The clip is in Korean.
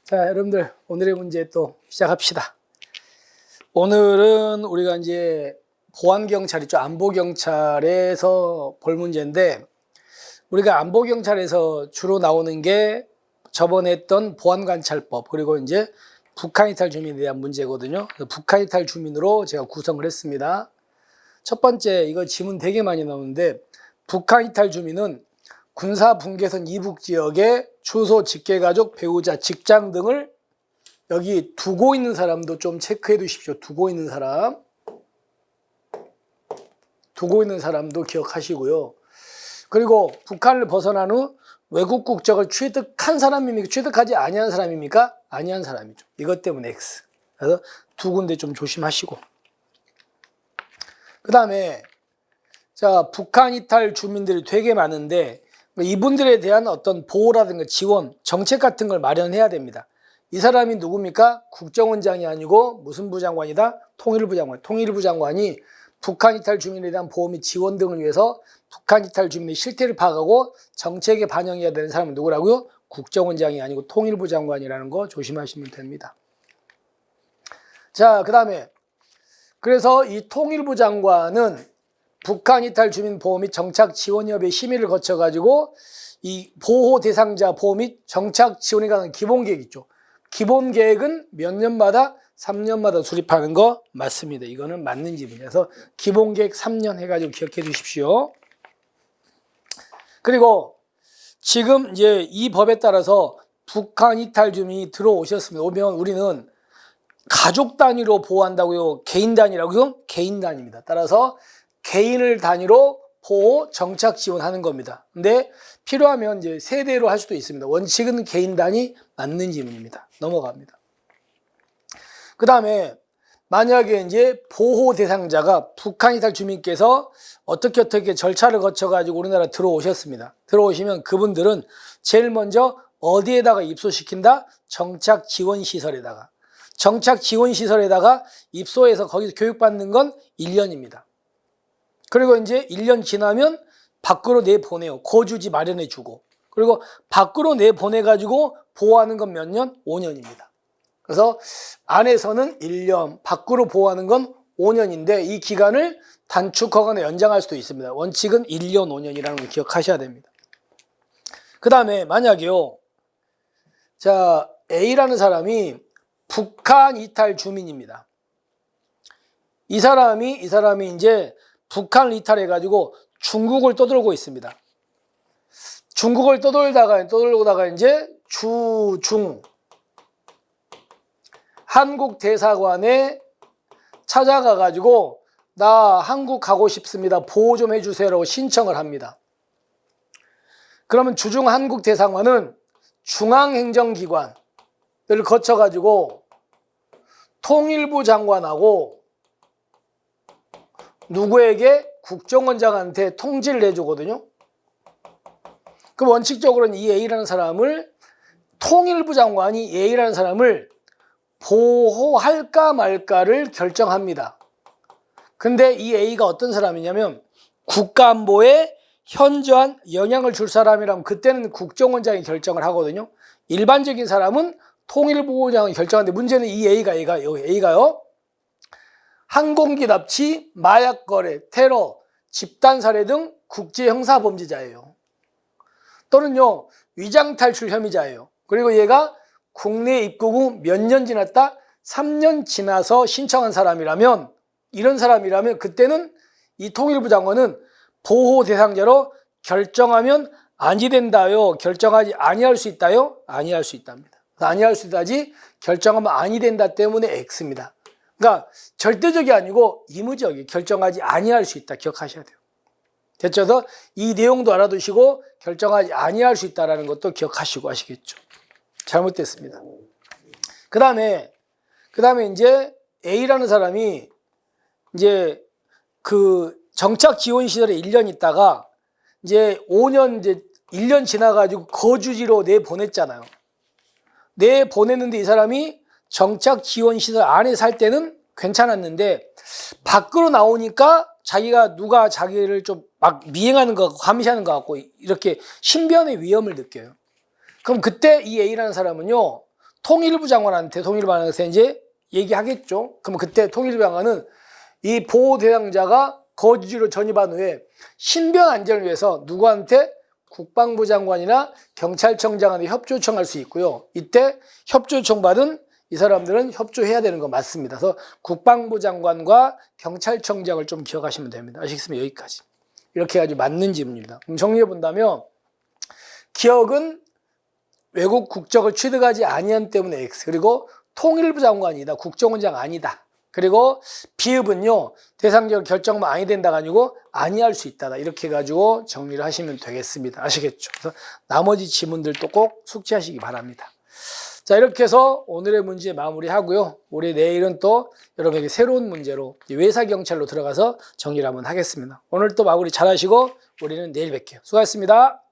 자, 여러분들 오늘의 문제 또 시작합시다. 오늘은 우리가 이제 보안경찰 있죠. 안보경찰에서 볼 문제인데, 우리가 안보경찰에서 주로 나오는 게 저번에 했던 보안관찰법, 그리고 이제 북한이탈 주민에 대한 문제거든요. 북한이탈 주민으로 제가 구성을 했습니다. 첫 번째, 이거 지문 되게 많이 나오는데, 북한이탈 주민은 군사분계선 이북지역에 주소, 직계가족, 배우자, 직장 등을 여기 두고 있는 사람도 좀 체크해 두십시오. 두고 있는 사람도 기억하시고요. 그리고 북한을 벗어난 후 외국 국적을 취득한 사람입니까? 취득하지 아니한 사람입니까? 아니한 사람이죠. 이것 때문에 X. 그래서 두 군데 좀 조심하시고. 그 다음에 자, 북한 이탈 주민들이 되게 많은데 이분들에 대한 어떤 보호라든가 지원, 정책 같은 걸 마련해야 됩니다. 이 사람이 누굽니까? 국정원장이 아니고 무슨 부장관이다? 통일부 장관. 통일부 장관이 북한 이탈 주민에 대한 보호 및 지원 등을 위해서 북한 이탈 주민의 실태를 파악하고 정책에 반영해야 되는 사람은 누구라고요? 국정원장이 아니고 통일부 장관이라는 거 조심하시면 됩니다. 자, 그 다음에 그래서 이 통일부 장관은 북한 이탈 주민 보호 및 정착 지원협의 심의를 거쳐가지고 이 보호 대상자 보호 및 정착 지원에 관한 기본 계획 있죠. 기본 계획은 몇 년마다? 3년마다 수립하는 거 맞습니다. 이거는 맞는 지문이라서 기본 계획 3년 해가지고 기억해 주십시오. 그리고 지금 이제 이 법에 따라서 북한 이탈 주민이 들어오셨습니다. 오면 우리는 가족 단위로 보호한다고요? 개인 단위라고요? 개인 단위입니다. 따라서 개인을 단위로 보호, 정착 지원하는 겁니다. 근데 필요하면 이제 세대로 할 수도 있습니다. 원칙은 개인 단위 맞는 지문입니다. 넘어갑니다. 그 다음에 만약에 이제 보호 대상자가 북한 이탈 주민께서 어떻게 절차를 거쳐가지고 우리나라 들어오셨습니다. 들어오시면 그분들은 제일 먼저 어디에다가 입소시킨다? 정착 지원 시설에다가. 정착 지원 시설에다가 입소해서 거기서 교육받는 건 1년입니다. 그리고 이제 1년 지나면 밖으로 내보내요. 거주지 마련해주고. 그리고 밖으로 내보내가지고 보호하는 건 몇 년? 5년입니다. 그래서 안에서는 1년, 밖으로 보호하는 건 5년인데 이 기간을 단축하거나 연장할 수도 있습니다. 원칙은 1년, 5년이라는 걸 기억하셔야 됩니다. 그 다음에 만약에요. 자, A라는 사람이 북한 이탈 주민입니다. 이 사람이 이제 북한을 이탈해가지고 중국을 떠돌고 있습니다. 중국을 떠돌다가 이제 중 한국 대사관에 찾아가가지고 나 한국 가고 싶습니다. 보호 좀 해주세요라고 신청을 합니다. 그러면 주중 한국 대사관은 중앙행정기관을 거쳐가지고 통일부 장관하고 누구에게? 국정원장한테 통지를 내주거든요. 그럼 원칙적으로는 이 A라는 사람을 통일부 장관이 A라는 사람을 보호할까 말까를 결정합니다. 근데 이 A가 어떤 사람이냐면 국가안보에 현저한 영향을 줄 사람이라면 그때는 국정원장이 결정을 하거든요. 일반적인 사람은 통일부장이 결정하는데 문제는 이 A가요. 항공기 납치, 마약 거래, 테러, 집단 살해 등 국제 형사 범죄자예요. 또는요, 위장 탈출 혐의자예요. 그리고 얘가 국내 입국 후 몇 년 지났다? 3년 지나서 신청한 사람이라면, 이런 사람이라면 그때는 이 통일부 장관은 보호 대상자로 결정하면 아니 된다요. 결정하지 아니할 수 있다요. 아니할 수 있답니다. 아니할 수 있다지 결정하면 아니 된다 때문에 X입니다. 그러니까 절대적이 아니고 의무적이 결정하지 아니할 수 있다 기억하셔야 돼요. 됐죠? 그래서 이 내용도 알아두시고 결정하지 아니할 수 있다는 것도 기억하시고 하시겠죠. 잘못됐습니다. 그 다음에 이제 A라는 사람이 이제 그 정착 지원 시설에 1년 있다가 이제 5년 이제 1년 지나가지고 거주지로 내보냈잖아요. 내보냈는데 이 사람이 정착 지원 시설 안에 살 때는 괜찮았는데 밖으로 나오니까 누가 자기를 좀 막 미행하는 것 같고 감시하는 것 같고 이렇게 신변의 위험을 느껴요. 그럼 그때 이 A라는 사람은요 통일부 장관한테 이제 얘기하겠죠. 그러면 그때 통일부 장관은 이 보호 대상자가 거주지로 전입한 후에 신변 안전을 위해서 누구한테? 국방부 장관이나 경찰청장한테 협조 요청할 수 있고요. 이때 협조 요청 받은 이 사람들은 협조해야 되는 거 맞습니다. 그래서 국방부 장관과 경찰청장을 좀 기억하시면 됩니다. 아시겠습니까? 여기까지. 이렇게 해가지고 맞는 지문입니다. 그럼 정리해 본다면 기억은 외국 국적을 취득하지 아니한 때문에 X, 그리고 통일부 장관이다. 국정원장 아니다. 그리고 비읍은요, 대상적으로 결정만 아니 된다가 아니고 아니할 수 있다. 이렇게 해가지고 정리를 하시면 되겠습니다. 아시겠죠? 그래서 나머지 지문들도 꼭 숙지하시기 바랍니다. 자, 이렇게 해서 오늘의 문제 마무리하고요. 우리 내일은 또 여러분에게 새로운 문제로 외사경찰로 들어가서 정리를 한번 하겠습니다. 오늘 또 마무리 잘 하시고 우리는 내일 뵐게요. 수고하셨습니다.